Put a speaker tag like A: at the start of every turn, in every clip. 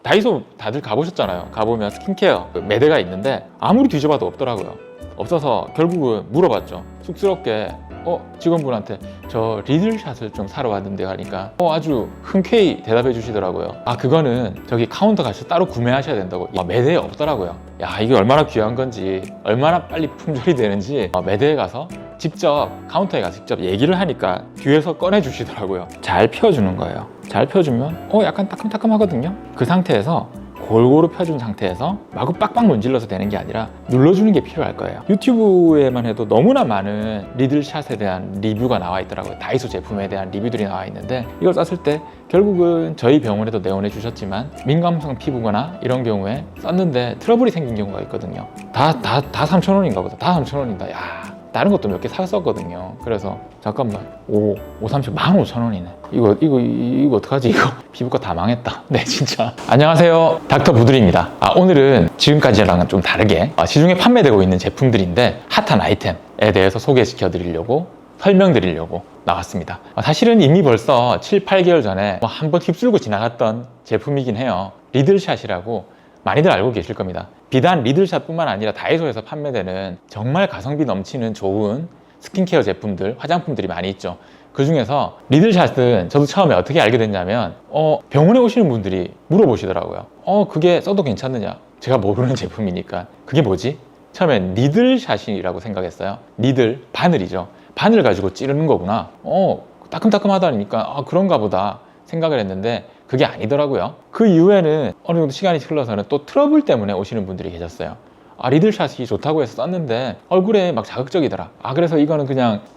A: 다이소 다들 가보셨잖아요. 가보면 스킨케어 매대가 있는데 아무리 뒤져봐도 없더라고요. 없어서 결국은 물어봤죠. 쑥스럽게 직원분한테 저 리들샷을 좀 사러 왔는데 하니까 아주 흔쾌히 대답해 주시더라고요. 그거는 저기 카운터 가서 따로 구매하셔야 된다고. 매대에 없더라고요. 야, 이게 얼마나 귀한 건지, 얼마나 빨리 품절이 되는지 매대에 가서 직접 카운터에 가서 직접 얘기를 하니까 뒤에서 꺼내 주시더라고요. 잘 펴주는 거예요. 잘 펴주면 약간 따끔따끔하거든요. 그 상태에서 골고루 펴준 상태에서 마구 빡빡 문질러서 되는 게 아니라 눌러주는 게 필요할 거예요. 유튜브에만 해도 너무나 많은 리들샷에 대한 리뷰가 나와 있더라고요. 다이소 제품에 대한 리뷰들이 나와 있는데 이걸 썼을 때 결국은 저희 병원에도 내원해 주셨지만 민감성 피부거나 이런 경우에 썼는데 트러블이 생긴 경우가 있거든요. 다 3,000원인가 보다. 다 3,000원인가. 야, 다른 것도 몇 개 샀었거든요. 그래서 잠깐만 30 15,000원이네. 이거 어떡하지? 이거 피부과 다 망했다. 네, 진짜. 안녕하세요, 닥터 부들입니다. 오늘은 지금까지랑은 좀 다르게 시중에 판매되고 있는 제품들인데 핫한 아이템에 대해서 소개시켜 드리려고 설명드리려고 나왔습니다. 사실은 이미 벌써 7, 8개월 전에 한번 휩쓸고 지나갔던 제품이긴 해요. 리들샷이라고 많이들 알고 계실 겁니다. 비단 리들샷뿐만 아니라 다이소에서 판매되는 정말 가성비 넘치는 좋은 스킨케어 제품들, 화장품들이 많이 있죠. 그 중에서 리들샷은 저도 처음에 어떻게 알게 됐냐면 병원에 오시는 분들이 물어보시더라고요. 그게 써도 괜찮느냐? 제가 모르는 제품이니까 그게 뭐지? 처음엔 니들샷이라고 생각했어요. 니들, 바늘이죠. 바늘 가지고 찌르는 거구나. 따끔따끔하다니까 그런가 보다 생각을 했는데 그게 아니더라고요. 그 이후에는 어느 정도 시간이 흘러서는 또 트러블 때문에 오시는 분들이 계셨어요. 리들샷이 좋다고 해서 썼는데 얼굴에 막 자극적이더라. 그래서 이거는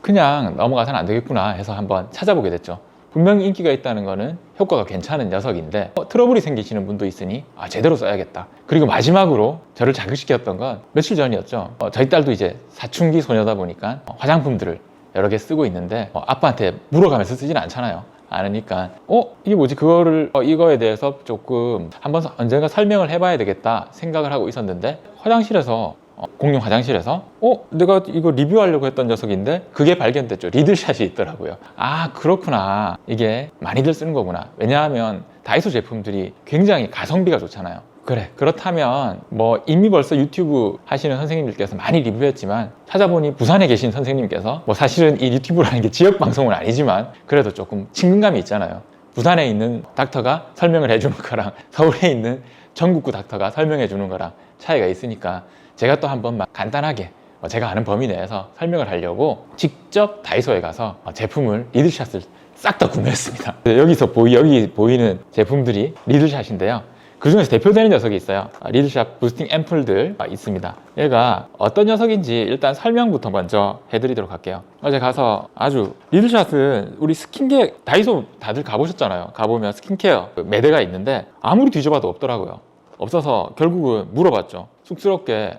A: 그냥 넘어가서는 안 되겠구나 해서 한번 찾아보게 됐죠. 분명히 인기가 있다는 거는 효과가 괜찮은 녀석인데 트러블이 생기시는 분도 있으니 제대로 써야겠다. 그리고 마지막으로 저를 자극시켰던 건 며칠 전이었죠. 저희 딸도 이제 사춘기 소녀다 보니까 화장품들을 여러 개 쓰고 있는데 아빠한테 물어가면서 쓰지는 않잖아요. 않으니까 이게 뭐지? 이거에 대해서 조금 한번 언젠가 설명을 해봐야 되겠다 생각을 하고 있었는데 화장실에서 공용 화장실에서 내가 이거 리뷰하려고 했던 녀석인데 그게 발견됐죠. 리들샷이 있더라고요. 그렇구나. 이게 많이들 쓰는 거구나. 왜냐하면 다이소 제품들이 굉장히 가성비가 좋잖아요. 그렇다면 이미 벌써 유튜브 하시는 선생님들께서 많이 리뷰했지만 찾아보니 부산에 계신 선생님께서 사실은 이 유튜브라는 게 지역 방송은 아니지만 그래도 조금 친근감이 있잖아요. 부산에 있는 닥터가 설명을 해주는 거랑 서울에 있는 전국구 닥터가 설명해 주는 거랑 차이가 있으니까 제가 또 한번 간단하게 제가 아는 범위 내에서 설명을 하려고 직접 다이소에 가서 제품을 리들샷을 싹 다 구매했습니다. 여기 보이는 제품들이 리들샷인데요. 그 중에서 대표되는 녀석이 있어요. 리들샷 부스팅 앰플들 있습니다. 얘가 어떤 녀석인지 일단 설명부터 먼저 해드리도록 할게요. 어제 가서 리들샷은 우리 스킨케어 다이소 다들 가보셨잖아요. 가보면 스킨케어 매대가 있는데 아무리 뒤져봐도 없더라고요. 없어서 결국은 물어봤죠. 쑥스럽게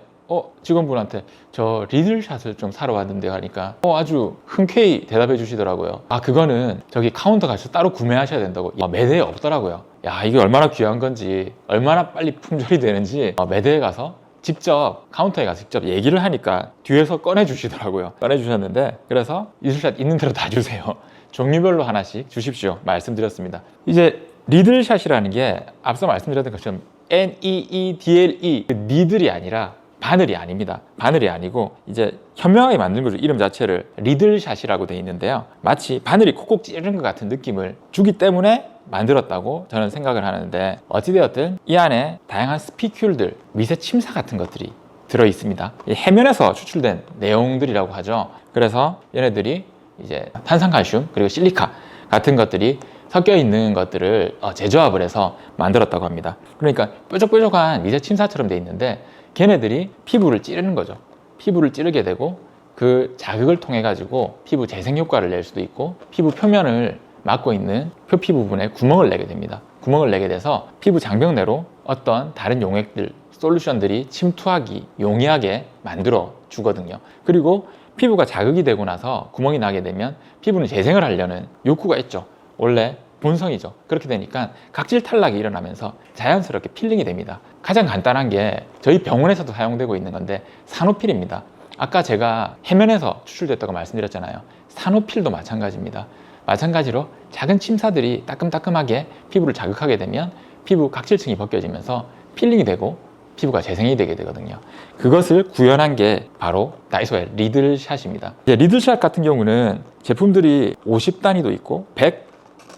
A: 직원분한테 저 리들샷을 좀 사러 왔는데 하니까 아주 흔쾌히 대답해 주시더라고요. 그거는 저기 카운터 가서 따로 구매하셔야 된다고. 매대에 없더라고요. 야, 이게 얼마나 귀한 건지, 얼마나 빨리 품절이 되는지 매대에 가서 직접 카운터에 가서 직접 얘기를 하니까 뒤에서 꺼내 주시더라고요. 꺼내 주셨는데 그래서 리들샷 있는 대로 다 주세요. 종류별로 하나씩 주십시오 말씀드렸습니다. 이제 리들샷이라는 게 앞서 말씀드렸던 것처럼 NEEDLE 니들이 아니라 바늘이 아닙니다. 바늘이 아니고 이제 현명하게 만든 거죠. 이름 자체를 리들샷이라고 되어 있는데요. 마치 바늘이 콕콕 찌르는 것 같은 느낌을 주기 때문에 만들었다고 저는 생각을 하는데 어찌되었든 이 안에 다양한 스피큘들, 미세 침사 같은 것들이 들어 있습니다. 해면에서 추출된 내용들이라고 하죠. 그래서 얘네들이 이제 탄산칼슘 그리고 실리카 같은 것들이 섞여 있는 것들을 재조합을 해서 만들었다고 합니다. 그러니까 뾰족뾰족한 미세 침사처럼 되어 있는데 걔네들이 피부를 찌르는 거죠. 피부를 찌르게 되고 그 자극을 통해 가지고 피부 재생 효과를 낼 수도 있고 피부 표면을 막고 있는 표피 부분에 구멍을 내게 됩니다. 구멍을 내게 돼서 피부 장벽 내로 어떤 다른 용액들, 솔루션들이 침투하기 용이하게 만들어 주거든요. 그리고 피부가 자극이 되고 나서 구멍이 나게 되면 피부는 재생을 하려는 욕구가 있죠. 원래 본성이죠. 그렇게 되니까 각질 탈락이 일어나면서 자연스럽게 필링이 됩니다. 가장 간단한 게 저희 병원에서도 사용되고 있는 건데 산오필입니다. 아까 제가 해면에서 추출됐다고 말씀드렸잖아요. 산오필도 마찬가지입니다. 마찬가지로 작은 침사들이 따끔따끔하게 피부를 자극하게 되면 피부 각질층이 벗겨지면서 필링이 되고 피부가 재생이 되게 되거든요. 그것을 구현한 게 바로 다이소의 리들샷입니다. 이제 리들샷 같은 경우는 제품들이 50단위도 있고 100,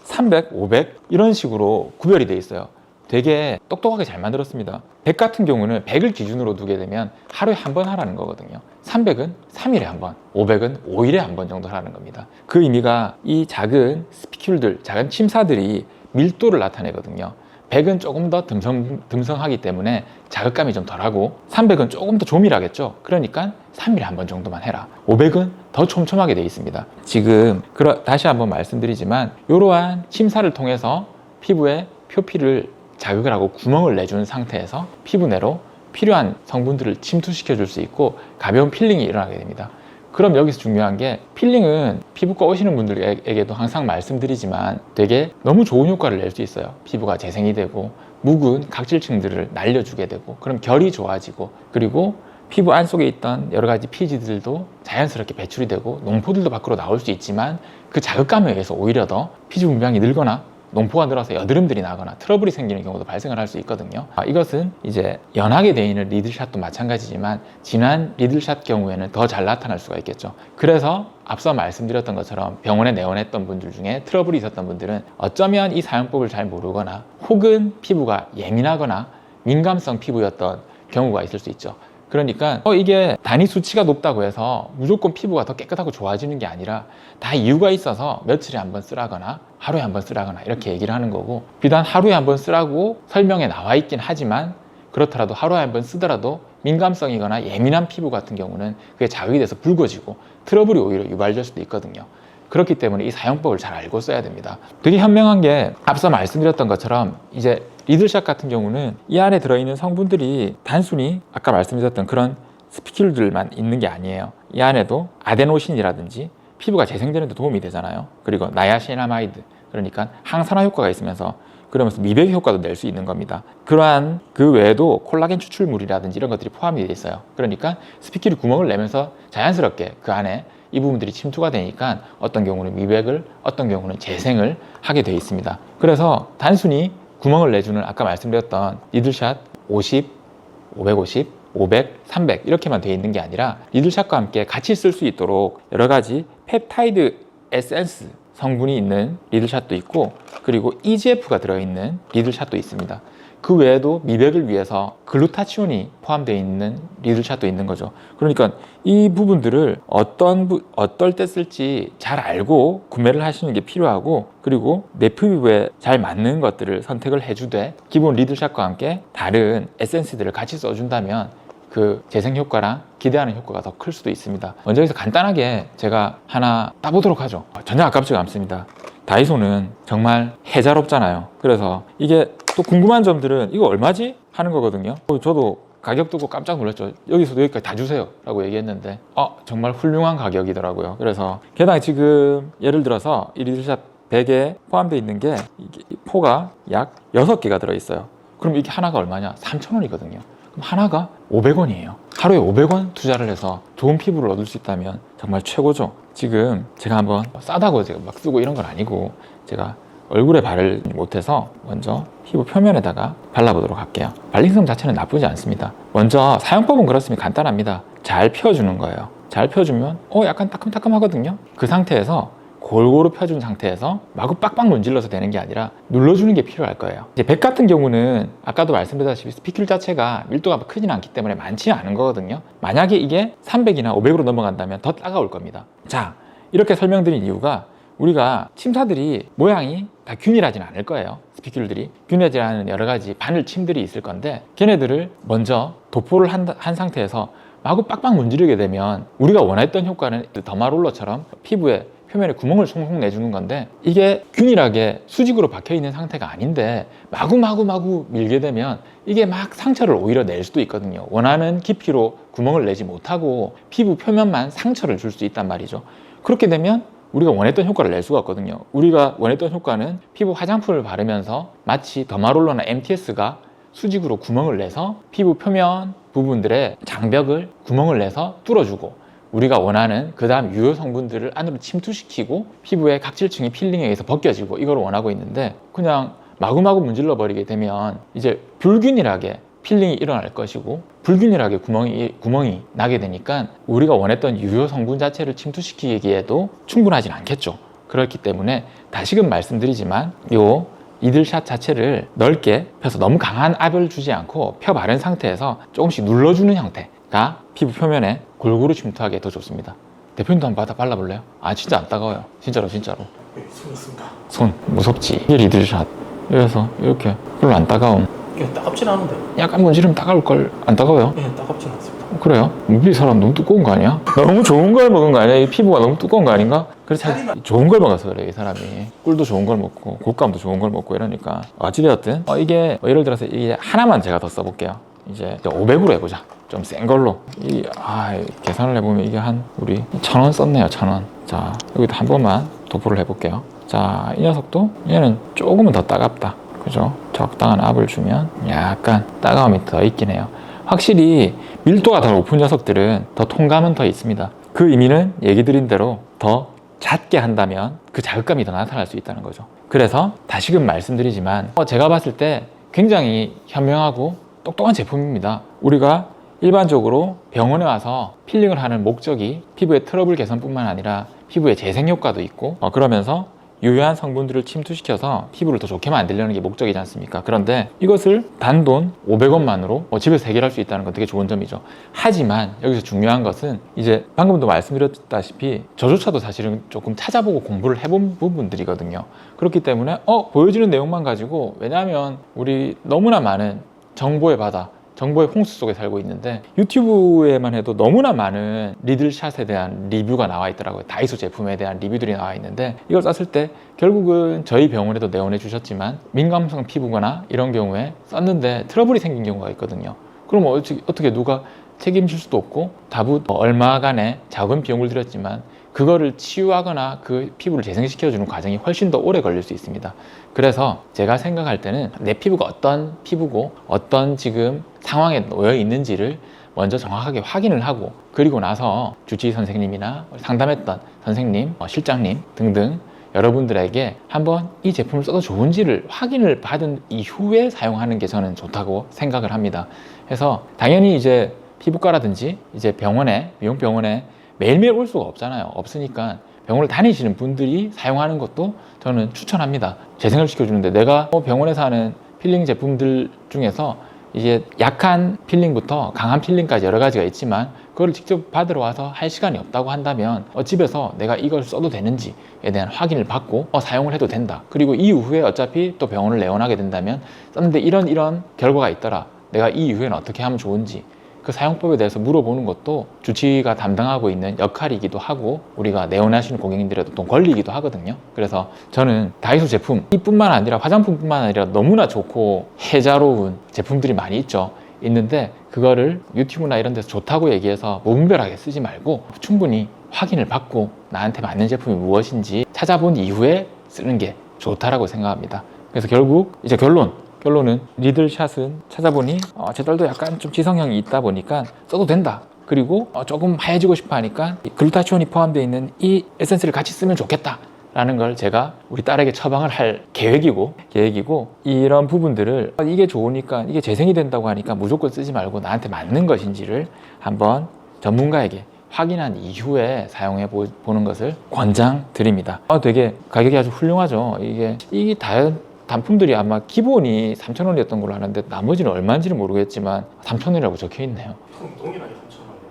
A: 300, 500 이런 식으로 구별이 돼 있어요. 되게 똑똑하게 잘 만들었습니다. 100 같은 경우는 100을 기준으로 두게 되면 하루에 한 번 하라는 거거든요. 300은 3일에 한 번, 500은 5일에 한 번 정도 하라는 겁니다. 그 의미가 이 작은 스피큘들, 작은 침사들이 밀도를 나타내거든요. 100은 조금 더 듬성하기 때문에 자극감이 좀 덜하고 300은 조금 더 조밀하겠죠. 그러니까 3일에 한 번 정도만 해라. 500은 더 촘촘하게 되어 있습니다. 지금 다시 한번 말씀드리지만 이러한 침사를 통해서 피부에 표피를 자극을 하고 구멍을 내주는 상태에서 피부 내로 필요한 성분들을 침투시켜 줄 수 있고 가벼운 필링이 일어나게 됩니다. 그럼 여기서 중요한 게 필링은 피부과 오시는 분들에게도 항상 말씀드리지만 되게 너무 좋은 효과를 낼 수 있어요. 피부가 재생이 되고 묵은 각질층들을 날려주게 되고 그럼 결이 좋아지고 그리고 피부 안속에 있던 여러 가지 피지들도 자연스럽게 배출이 되고 농포들도 밖으로 나올 수 있지만 그 자극감에 의해서 오히려 더 피지 분비량이 늘거나 농포가 늘어서 여드름들이 나거나 트러블이 생기는 경우도 발생을 할 수 있거든요. 이것은 이제 연하게 되어 있는 리들샷도 마찬가지지만 진한 리들샷 경우에는 더 잘 나타날 수가 있겠죠. 그래서 앞서 말씀드렸던 것처럼 병원에 내원했던 분들 중에 트러블이 있었던 분들은 어쩌면 이 사용법을 잘 모르거나 혹은 피부가 예민하거나 민감성 피부였던 경우가 있을 수 있죠. 그러니까 이게 단위 수치가 높다고 해서 무조건 피부가 더 깨끗하고 좋아지는 게 아니라 다 이유가 있어서 며칠에 한 번 쓰라거나 하루에 한 번 쓰라거나 이렇게 얘기를 하는 거고 비단 하루에 한 번 쓰라고 설명에 나와 있긴 하지만 그렇더라도 하루에 한 번 쓰더라도 민감성이거나 예민한 피부 같은 경우는 그게 자극이 돼서 붉어지고 트러블이 오히려 유발될 수도 있거든요. 그렇기 때문에 이 사용법을 잘 알고 써야 됩니다. 되게 현명한 게 앞서 말씀드렸던 것처럼 이제 리들샷 같은 경우는 이 안에 들어있는 성분들이 단순히 아까 말씀드렸던 그런 스피큘들만 있는 게 아니에요. 이 안에도 아데노신이라든지 피부가 재생되는 데 도움이 되잖아요. 그리고 나야시나마이드, 그러니까 항산화 효과가 있으면서 그러면서 미백 효과도 낼 수 있는 겁니다. 그러한 그 외에도 콜라겐 추출물이라든지 이런 것들이 포함이 되어 있어요. 그러니까 스피큘이 구멍을 내면서 자연스럽게 그 안에 이 부분들이 침투가 되니까 어떤 경우는 미백을, 어떤 경우는 재생을 하게 되어 있습니다. 그래서 단순히 구멍을 내주는 아까 말씀드렸던 리들샷 50, 550, 500, 300 이렇게만 되어 있는 게 아니라 리들샷과 함께 같이 쓸 수 있도록 여러 가지 펩타이드 에센스 성분이 있는 리들샷도 있고 그리고 EGF가 들어있는 리들샷도 있습니다. 그 외에도 미백을 위해서 글루타치온이 포함되어 있는 리들샷도 있는 거죠. 그러니까 이 부분들을 어떨 때 쓸지 잘 알고 구매를 하시는 게 필요하고 그리고 내 피부에 잘 맞는 것들을 선택을 해주되 기본 리들샷과 함께 다른 에센스들을 같이 써준다면 그 재생 효과랑 기대하는 효과가 더 클 수도 있습니다. 먼저 여기서 간단하게 제가 하나 따보도록 하죠. 전혀 아깝지가 않습니다. 다이소는 정말 해자롭잖아요. 그래서 이게 또 궁금한 점들은 이거 얼마지? 하는 거거든요. 저도 가격 듣고 깜짝 놀랐죠. 여기서도 여기까지 다 주세요 라고 얘기했는데 정말 훌륭한 가격이더라고요. 그래서 게다가 지금 예를 들어서 이 리들샷 100에 포함되어 있는 게 이게 포가 약 6개가 들어있어요. 그럼 이게 하나가 얼마냐? 3,000원이거든요. 그럼 하나가 500원이에요. 하루에 500원 투자를 해서 좋은 피부를 얻을 수 있다면 정말 최고죠. 지금 제가 한번 싸다고 제가 막 쓰고 이런 건 아니고 제가 얼굴에 바르지 못해서 먼저 피부 표면에다가 발라보도록 할게요. 발림성 자체는 나쁘지 않습니다. 먼저 사용법은 그렇습니다. 간단합니다. 잘 펴주는 거예요. 잘 펴주면 약간 따끔따끔하거든요. 그 상태에서 골고루 펴준 상태에서 마구 빡빡 문질러서 되는 게 아니라 눌러주는 게 필요할 거예요. 이제 100 같은 경우는 아까도 말씀드렸다시피 스피큘 자체가 밀도가 크진 않기 때문에 많지 않은 거거든요. 만약에 이게 300이나 500으로 넘어간다면 더 따가울 겁니다. 자, 이렇게 설명드린 이유가 우리가 침사들이 모양이 다 균일하진 않을 거예요. 스피큘들이 균일하지 않은 여러 가지 바늘 침들이 있을 건데 걔네들을 먼저 도포를 한 상태에서 마구 빡빡 문지르게 되면 우리가 원했던 효과는 더마롤러처럼 피부에 표면에 구멍을 송송 내주는 건데 이게 균일하게 수직으로 박혀 있는 상태가 아닌데 마구 밀게 되면 이게 막 상처를 오히려 낼 수도 있거든요. 원하는 깊이로 구멍을 내지 못하고 피부 표면만 상처를 줄 수 있단 말이죠. 그렇게 되면 우리가 원했던 효과를 낼 수가 없거든요. 우리가 원했던 효과는 피부 화장품을 바르면서 마치 더마롤러나 MTS가 수직으로 구멍을 내서 피부 표면 부분들의 장벽을 구멍을 내서 뚫어주고 우리가 원하는 그 다음 유효 성분들을 안으로 침투시키고 피부의 각질층이 필링에 의해서 벗겨지고 이걸 원하고 있는데 그냥 마구마구 문질러 버리게 되면 이제 불균일하게 필링이 일어날 것이고 불균일하게 구멍이 나게 되니까 우리가 원했던 유효 성분 자체를 침투시키기에도 충분하진 않겠죠. 그렇기 때문에 다시금 말씀드리지만 요 니들샷 자체를 넓게 펴서 너무 강한 압을 주지 않고 펴 바른 상태에서 조금씩 눌러주는 형태가 피부 표면에 골고루 침투하기에 더 좋습니다. 대표님도 한번 발라볼래요? 아 진짜 안 따가워요. 진짜로.
B: 손 있습니다.
A: 손 무섭지? 이게 리들샷. 그래서 이렇게 별로 안 따가움.
B: 이게 따갑진 않은데.
A: 약간 문지르면 따가울 걸. 안 따가워요?
B: 예, 따갑진 않습니다.
A: 그래요? 우리 사람 너무 두꺼운 거 아니야? 너무 좋은 걸 먹은 거 아니야? 이 피부가 너무 두꺼운 거 아닌가? 그래서 좋은 걸 먹어서 그래 이 사람이. 꿀도 좋은 걸 먹고 곶감도 좋은 걸 먹고 이러니까 어찌되었든 이게 예를 들어서 이게 하나만 제가 더 써볼게요. 이제 500으로 해보자. 좀 센 걸로. 계산을 해보면 이게 한 우리 1000원 썼네요. 1000원. 자 여기도 한 번만 도포를 해볼게요. 자 이 녀석도 얘는 조금은 더 따갑다. 그죠? 적당한 압을 주면 약간 따가움이 더 있긴 해요. 확실히 밀도가 더 높은 녀석들은 더 통감은 더 있습니다. 그 의미는 얘기 드린 대로 더 잦게 한다면 그 자극감이 더 나타날 수 있다는 거죠. 그래서 다시금 말씀드리지만 제가 봤을 때 굉장히 현명하고 똑똑한 제품입니다. 우리가 일반적으로 병원에 와서 필링을 하는 목적이 피부의 트러블 개선뿐만 아니라 피부의 재생 효과도 있고 그러면서 유효한 성분들을 침투시켜서 피부를 더 좋게 만들려는 게 목적이지 않습니까? 그런데 이것을 단돈 500원만으로 집에서 해결할 수 있다는 건 되게 좋은 점이죠. 하지만 여기서 중요한 것은 이제 방금도 말씀드렸다시피 저조차도 사실은 조금 찾아보고 공부를 해본 부분들이거든요. 그렇기 때문에 보여지는 내용만 가지고, 왜냐하면 우리 너무나 많은 정보의 바다, 정보의 홍수 속에 살고 있는데 유튜브에만 해도 너무나 많은 리들샷에 대한 리뷰가 나와 있더라고요. 다이소 제품에 대한 리뷰들이 나와 있는데 이걸 썼을 때 결국은 저희 병원에도 내원해 주셨지만 민감성 피부거나 이런 경우에 썼는데 트러블이 생긴 경우가 있거든요. 그럼 어떻게 누가 책임질 수도 없고 다부 얼마간의 작은 비용을 들였지만 그거를 치유하거나 그 피부를 재생시켜주는 과정이 훨씬 더 오래 걸릴 수 있습니다. 그래서 제가 생각할 때는 내 피부가 어떤 피부고 어떤 지금 상황에 놓여 있는지를 먼저 정확하게 확인을 하고, 그리고 나서 주치의 선생님이나 상담했던 선생님, 실장님 등등 여러분들에게 한번 이 제품을 써도 좋은지를 확인을 받은 이후에 사용하는 게 저는 좋다고 생각을 합니다. 그래서 당연히 이제 피부과라든지 이제 병원에, 미용병원에 매일매일 올 수가 없잖아요. 없으니까 병원을 다니시는 분들이 사용하는 것도 저는 추천합니다. 재생을 시켜주는데, 내가 병원에서 하는 필링 제품들 중에서 이제 약한 필링부터 강한 필링까지 여러 가지가 있지만 그걸 직접 받으러 와서 할 시간이 없다고 한다면 집에서 내가 이걸 써도 되는지에 대한 확인을 받고 사용을 해도 된다. 그리고 이후에 어차피 또 병원을 내원하게 된다면 썼는데 이런 결과가 있더라, 내가 이 이후에는 어떻게 하면 좋은지 그 사용법에 대해서 물어보는 것도 주치의가 담당하고 있는 역할이기도 하고 우리가 내원하시는 고객님들의 어떤 권리이기도 하거든요. 그래서 저는 다이소 제품 이뿐만 아니라 화장품뿐만 아니라 너무나 좋고 혜자로운 제품들이 많이 있는데 그거를 유튜브나 이런 데서 좋다고 얘기해서 무분별하게 쓰지 말고 충분히 확인을 받고 나한테 맞는 제품이 무엇인지 찾아본 이후에 쓰는 게 좋다라고 생각합니다. 그래서 결국 이제 결론은 리들샷은 찾아보니 제 딸도 약간 좀 지성형이 있다 보니까 써도 된다. 그리고 조금 하얘지고 싶어 하니까 글루타치온이 포함되어 있는 이 에센스를 같이 쓰면 좋겠다 라는 걸 제가 우리 딸에게 처방을 할 계획이고 이런 부분들을 이게 좋으니까, 이게 재생이 된다고 하니까 무조건 쓰지 말고 나한테 맞는 것인지를 한번 전문가에게 확인한 이후에 사용해 보는 것을 권장드립니다. 되게 가격이 아주 훌륭하죠. 이게 단품들이 아마 기본이 3,000원이었던 걸로 아는데 나머지는 얼마인지는 모르겠지만 3,000원이라고 적혀 있네요.
B: 동일하게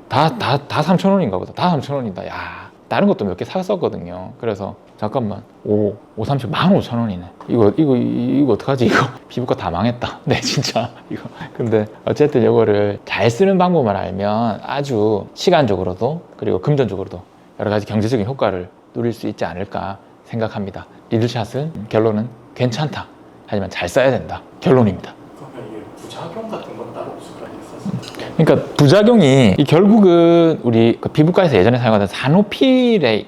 B: 3,000원.
A: 다 3,000원인가 보다. 다 3,000원이다. 야, 다른 것도 몇 개 샀었거든요. 그래서 잠깐만, 5, 30, 15,000원이네. 이거 어떡하지? 이거 피부과 다 망했다. 네, 진짜 이거. 근데 어쨌든 이거를 잘 쓰는 방법만 알면 아주 시간적으로도 그리고 금전적으로도 여러 가지 경제적인 효과를 누릴 수 있지 않을까 생각합니다. 리들샷은 결론은 괜찮다. 하지만 잘 써야 된다. 결론입니다.
B: 그러면 이게 부작용 같은 건 따로 없을까요? 썼을 때?
A: 그러니까 부작용이 결국은 우리 피부과에서 예전에 사용하던 사노필의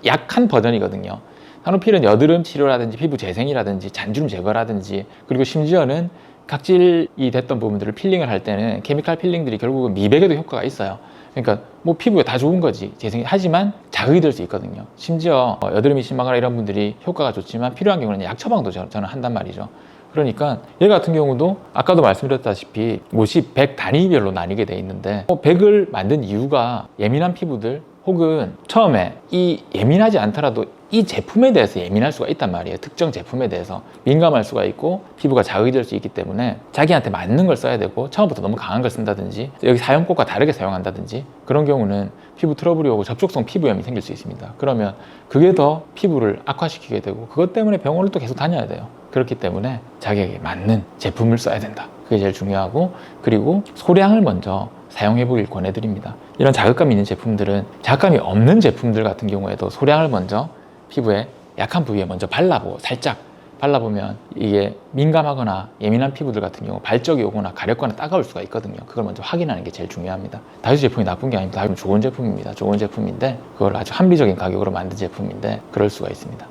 A: 약한 버전이거든요. 사노필은 여드름 치료라든지 피부 재생이라든지 잔주름 제거라든지, 그리고 심지어는 각질이 됐던 부분들을 필링을 할 때는 케미칼 필링들이 결국은 미백에도 효과가 있어요. 그러니까 뭐 피부에 다 좋은 거지, 재생이. 하지만 자극이 될 수 있거든요. 심지어 여드름이 심하거나 이런 분들이 효과가 좋지만 필요한 경우는 약 처방도 저는 한단 말이죠. 그러니까 얘 같은 경우도 아까도 말씀드렸다시피 못이 100 단위별로 나뉘게 돼 있는데 100을 만든 이유가 예민한 피부들 혹은 처음에 이 예민하지 않더라도 이 제품에 대해서 예민할 수가 있단 말이에요. 특정 제품에 대해서 민감할 수가 있고 피부가 자극이 될 수 있기 때문에 자기한테 맞는 걸 써야 되고 처음부터 너무 강한 걸 쓴다든지 여기 사용법과 다르게 사용한다든지 그런 경우는 피부 트러블이 오고 접촉성 피부염이 생길 수 있습니다. 그러면 그게 더 피부를 악화시키게 되고 그것 때문에 병원을 또 계속 다녀야 돼요. 그렇기 때문에 자기에게 맞는 제품을 써야 된다. 그게 제일 중요하고 그리고 소량을 먼저 사용해 보길 권해드립니다. 이런 자극감이 있는 제품들은 자극감이 없는 제품들 같은 경우에도 소량을 먼저 피부에 약한 부위에 먼저 발라보고 살짝 발라보면 이게 민감하거나 예민한 피부들 같은 경우 발적이 오거나 가렵거나 따가울 수가 있거든요. 그걸 먼저 확인하는 게 제일 중요합니다. 다이소 제품이 나쁜 게 아닙니다. 다이소는 좋은 제품입니다. 좋은 제품인데 그걸 아주 합리적인 가격으로 만든 제품인데 그럴 수가 있습니다.